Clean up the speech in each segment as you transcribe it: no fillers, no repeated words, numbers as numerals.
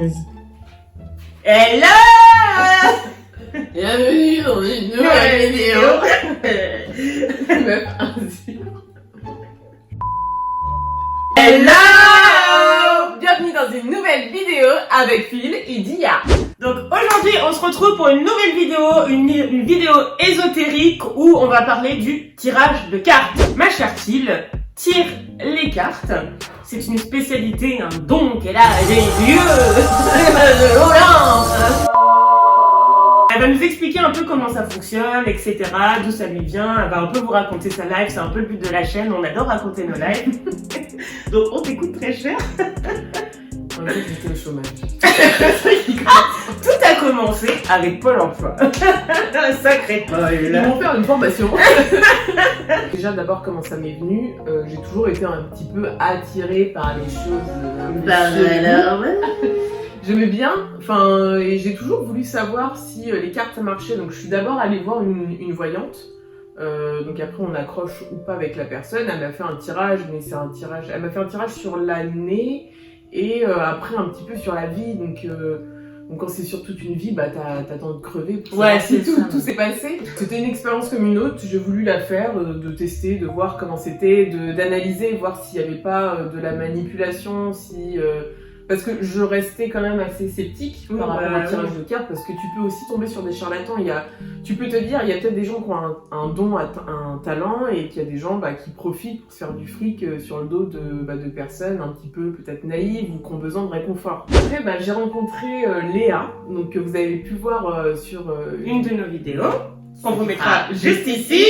Vas-y. Hello! Bienvenue dans une nouvelle vidéo. Même ainsi. Hello! Bienvenue dans une nouvelle vidéo avec Phil et Dia. Donc aujourd'hui, on se retrouve pour une nouvelle vidéo, une vidéo ésotérique où on va parler du tirage de cartes. Ma chère Phil tire les cartes. C'est une spécialité, un don qu'elle a des dieux de l'Olympe. Elle va nous expliquer un peu comment ça fonctionne, etc., d'où ça lui vient. Elle va un peu vous raconter sa live, c'est un peu le but de la chaîne, on adore raconter nos lives. Donc on t'écoute très cher. En fait, j'étais au chômage. Tout a commencé avec Pôle emploi. Sacré Paul. Ils vont faire une formation. Déjà, d'abord, comment ça m'est venu, j'ai toujours été un petit peu attirée par les choses. J'aimais bien, et j'ai toujours voulu savoir si les cartes ça marchait. Donc, je suis d'abord allée voir une voyante. Donc après, on accroche ou pas avec la personne. Elle m'a fait un tirage, mais c'est un tirage. Elle m'a fait un tirage sur l'année. Et après un petit peu sur la vie, donc quand c'est sur toute une vie, bah t'attends de crever pour savoir si tout s'est passé. C'était une expérience comme une autre, j'ai voulu la faire, de tester, de voir comment c'était, d'analyser, voir s'il n'y avait pas de la manipulation, parce que je restais quand même assez sceptique par rapport au tirage de cartes, parce que tu peux aussi tomber sur des charlatans. Tu peux te dire, il y a peut-être des gens qui ont un don, un talent, et qu'il y a des gens qui profitent pour se faire du fric sur le dos de personnes un petit peu peut-être naïves ou qui ont besoin de réconfort. Après, j'ai rencontré Léa, donc que vous avez pu voir sur une de nos vidéos, qu'on vous mettra juste ici.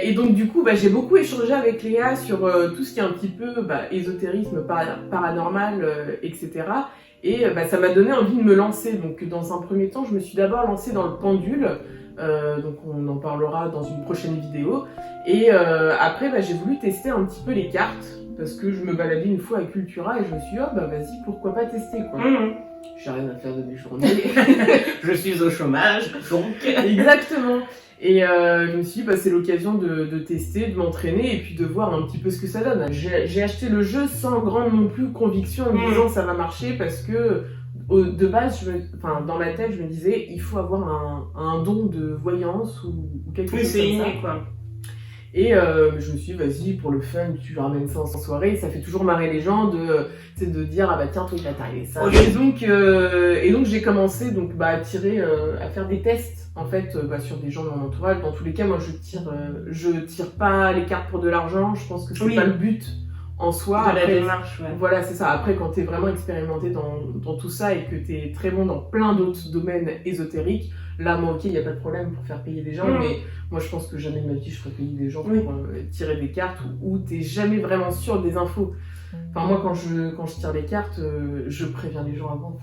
Et donc du coup, j'ai beaucoup échangé avec Léa sur tout ce qui est un petit peu ésotérisme, paranormal, etc. Et ça m'a donné envie de me lancer. Donc dans un premier temps, je me suis d'abord lancée dans le pendule. Donc on en parlera dans une prochaine vidéo. Et après, j'ai voulu tester un petit peu les cartes. Parce que je me baladais une fois à Cultura et je me suis dit, vas-y, pourquoi pas tester quoi. J'ai rien à faire de mes journées. Je suis au chômage, donc... Exactement. Et je me suis dit, c'est l'occasion de tester, de m'entraîner et puis de voir un petit peu ce que ça donne. J'ai acheté le jeu sans grande non plus conviction en me disant ça va marcher parce que de base, dans ma tête, je me disais il faut avoir un don de voyance ou quelque chose comme ça. C'est inné quoi. Et je me suis dit, vas-y, pour le fun, tu ramènes ça en soirée, ça fait toujours marrer les gens de dire, tiens, toi, il va t'arriver ça. Et donc, j'ai commencé à tirer, à faire des tests, en fait, sur des gens de mon entourage. Dans tous les cas, moi, je tire pas les cartes pour de l'argent, je pense que c'est pas le but en soi. De la démarche, ouais. Voilà, c'est ça. Après, quand t'es vraiment expérimenté dans tout ça et que t'es très bon dans plein d'autres domaines ésotériques, là, moi, ok, il n'y a pas de problème pour faire payer des gens, mais moi, je pense que jamais de ma vie, je ferais payer des gens pour tirer des cartes où t'es jamais vraiment sûr des infos. Moi, quand je tire des cartes, je préviens les gens avant.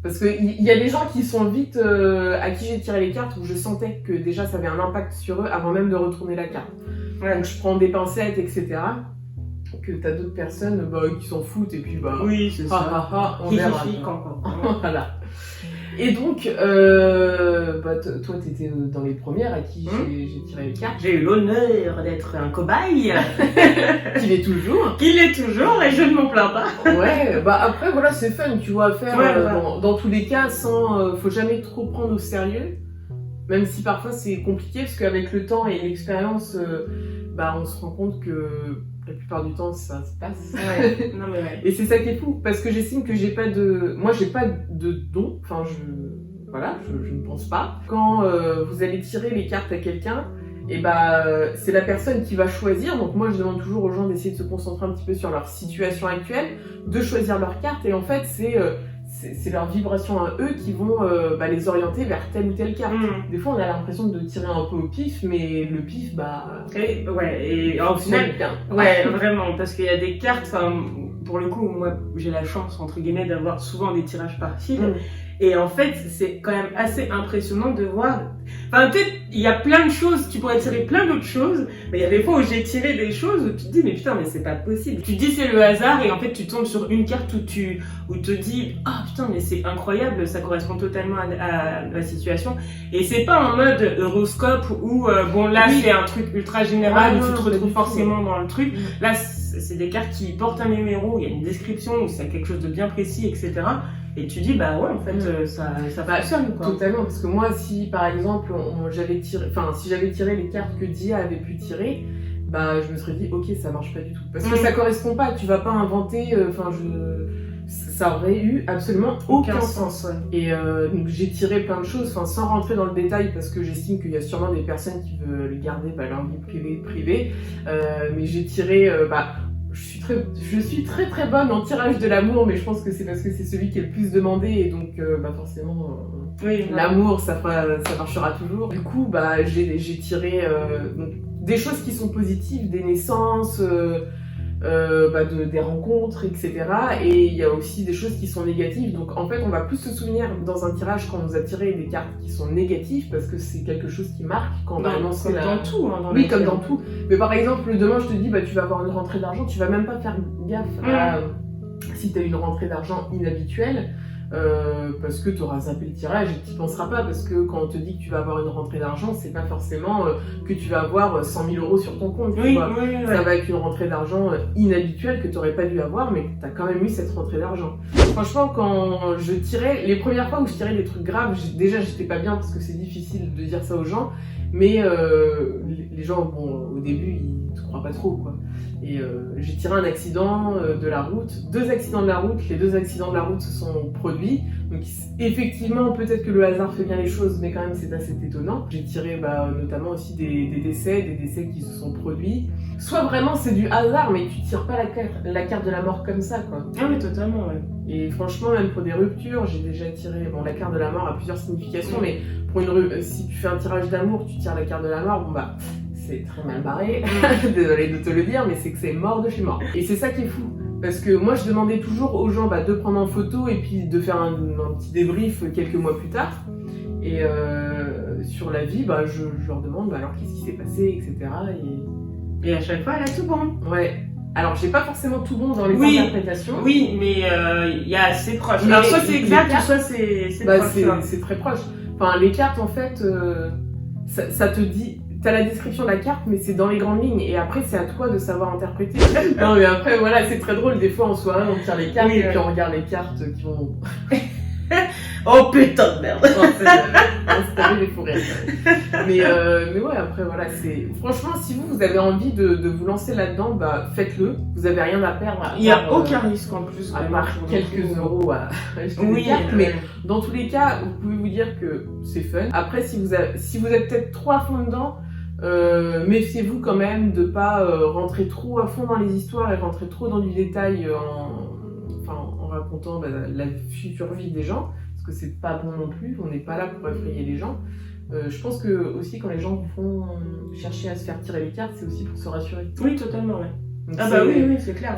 Parce qu'il y a des gens qui sont vite à qui j'ai tiré les cartes où je sentais que déjà, ça avait un impact sur eux avant même de retourner la carte. Ouais. Donc, je prends des pincettes, etc. Que t'as d'autres personnes qui s'en foutent et puis oui, c'est ça. On verra. Voilà. Et donc, toi, t'étais dans les premières à qui j'ai tiré les cartes. J'ai eu l'honneur d'être un cobaye. Qu'il est toujours. Qu'il est toujours, et je ne m'en plains pas. Ouais, après, voilà, c'est fun, tu vois, à faire. Dans tous les cas, faut jamais trop prendre au sérieux. Même si parfois c'est compliqué, parce qu'avec le temps et l'expérience, on se rend compte que la plupart du temps, ça se passe. Ouais. Non, mais ouais. Et c'est ça qui est fou, parce que j'estime que j'ai pas de don, je ne pense pas. Quand vous allez tirer les cartes à quelqu'un, c'est la personne qui va choisir. Donc moi, je demande toujours aux gens d'essayer de se concentrer un petit peu sur leur situation actuelle, de choisir leur carte, et en fait, c'est leurs vibrations à eux qui vont les orienter vers telle ou telle carte. Des fois, on a l'impression de tirer un peu au pif, mais le pif, et en final, ouais, vraiment, parce qu'il y a des cartes, pour le coup, moi, j'ai la chance, entre guillemets, d'avoir souvent des tirages par fil. Et en fait, c'est quand même assez impressionnant de voir... peut-être, il y a plein de choses, tu pourrais tirer plein d'autres choses, mais il y a des fois où j'ai tiré des choses où tu te dis, mais putain, mais c'est pas possible. Tu te dis c'est le hasard, et en fait, tu tombes sur une carte où tu te dis, putain, mais c'est incroyable, ça correspond totalement à la situation. Et c'est pas en mode horoscope où, c'est un truc ultra général, où tu te retrouves forcément dans le truc. Là, c'est des cartes qui portent un numéro, il y a une description, où c'est quelque chose de bien précis, etc. Et tu dis, bah ouais, en fait, ça fonctionne, quoi. Totalement, parce que moi, si par exemple, si j'avais tiré les cartes que Dia avait pu tirer, bah je me serais dit, ok, ça marche pas du tout. Parce que ça correspond pas, tu vas pas inventer, ça aurait eu absolument aucun sens. Ouais. Et donc j'ai tiré plein de choses, sans rentrer dans le détail, parce que j'estime qu'il y a sûrement des personnes qui veulent garder leur vie privée. Mais j'ai tiré, je suis très très bonne en tirage de l'amour, mais je pense que c'est parce que c'est celui qui est le plus demandé, et donc forcément l'amour ça marchera toujours. Du coup j'ai tiré des choses qui sont positives, des naissances, des rencontres, etc. Et il y a aussi des choses qui sont négatives. Donc en fait, on va plus se souvenir dans un tirage quand on nous a tiré des cartes qui sont négatives, parce que c'est quelque chose qui marque quand on va annoncer dans tout. Oui, comme dans tout. Mais par exemple, demain je te dis, tu vas avoir une rentrée d'argent, tu vas même pas faire gaffe si tu as une rentrée d'argent inhabituelle. Parce que tu auras zappé le tirage et tu n'y penseras pas, parce que quand on te dit que tu vas avoir une rentrée d'argent, c'est pas forcément que tu vas avoir 100 000 € sur ton compte. Ça va être une rentrée d'argent inhabituelle que tu n'aurais pas dû avoir, mais tu as quand même eu cette rentrée d'argent. Franchement, quand je tirais, les premières fois où je tirais des trucs graves, déjà j'étais pas bien parce que c'est difficile de dire ça aux gens, mais les gens, au début, ils te croient pas trop, quoi. Et j'ai tiré un accident de la route, 2 accidents de la route. Les 2 accidents de la route se sont produits. Donc effectivement, peut-être que le hasard fait bien les choses, mais quand même c'est assez étonnant. J'ai tiré notamment aussi des décès qui se sont produits. Soit vraiment c'est du hasard, mais tu tires pas la carte de la mort comme ça, quoi. Ah oui, totalement, ouais. Et franchement, même pour des ruptures, j'ai déjà tiré... la carte de la mort a plusieurs significations, mais si tu fais un tirage d'amour, tu tires la carte de la mort, c'est très mal barré, désolée de te le dire, mais c'est que c'est mort de chez mort. Et c'est ça qui est fou, parce que moi je demandais toujours aux gens de prendre en photo et puis de faire un petit débrief quelques mois plus tard. Et sur la vie, je leur demande alors qu'est-ce qui s'est passé, etc. Et à chaque fois, elle a tout bon. Ouais. Alors j'ai pas forcément tout bon dans les interprétations. Oui, mais il y a assez proche. Alors soit c'est exact, soit c'est proche. C'est très proche. Enfin, les cartes en fait, ça te dit... T'as la description de la carte, mais c'est dans les grandes lignes. Et après, c'est à toi de savoir interpréter. Non, mais après, voilà, c'est très drôle. Des fois, en soirée, on tire les cartes et puis on regarde les cartes qui vont... Oh putain de merde. C'est pas des fous rires. Mais ouais, après, voilà, c'est... Franchement, si vous avez envie de vous lancer là-dedans, faites-le. Vous avez rien à perdre. Il n'y a aucun risque en plus. À part quelques euros à acheter des cartes. Mais dans tous les cas, vous pouvez vous dire que c'est fun. Après, si vous êtes peut-être trop à fond dedans, méfiez-vous quand même de pas rentrer trop à fond dans les histoires et rentrer trop dans du détail en racontant la future vie des gens, parce que c'est pas bon non plus, on n'est pas là pour effrayer les gens. Je pense que aussi quand les gens vont chercher à se faire tirer les cartes, c'est aussi pour se rassurer. Oui, totalement, ouais. Donc oui, c'est clair.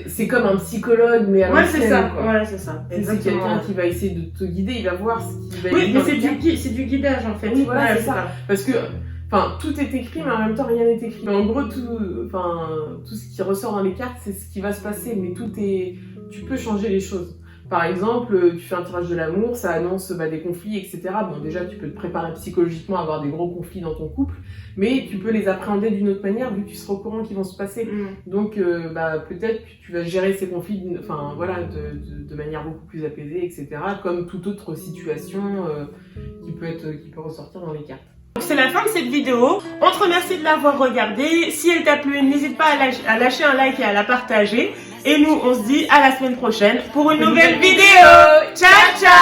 C'est comme un psychologue, mais à c'est ça. Ouais, c'est ça. C'est quelqu'un qui va essayer de te guider, il va voir ce qui va Oui, mais c'est du guidage en fait. Oui, voilà, c'est ça. Parce que tout est écrit, mais en même temps, rien n'est écrit. Mais en gros, tout ce qui ressort dans les cartes, c'est ce qui va se passer. Mais tu peux changer les choses. Par exemple, tu fais un tirage de l'amour, ça annonce des conflits, etc. Bon, déjà, tu peux te préparer psychologiquement à avoir des gros conflits dans ton couple, mais tu peux les appréhender d'une autre manière, vu que tu seras au courant qu'ils vont se passer. Donc, peut-être que tu vas gérer ces conflits de manière beaucoup plus apaisée, etc. Comme toute autre situation qui peut ressortir dans les cartes. C'est la fin de cette vidéo. On te remercie de l'avoir regardée. Si elle t'a plu, n'hésite pas à lâcher un like et à la partager. Et nous, on se dit à la semaine prochaine pour une nouvelle vidéo. Ciao, ciao!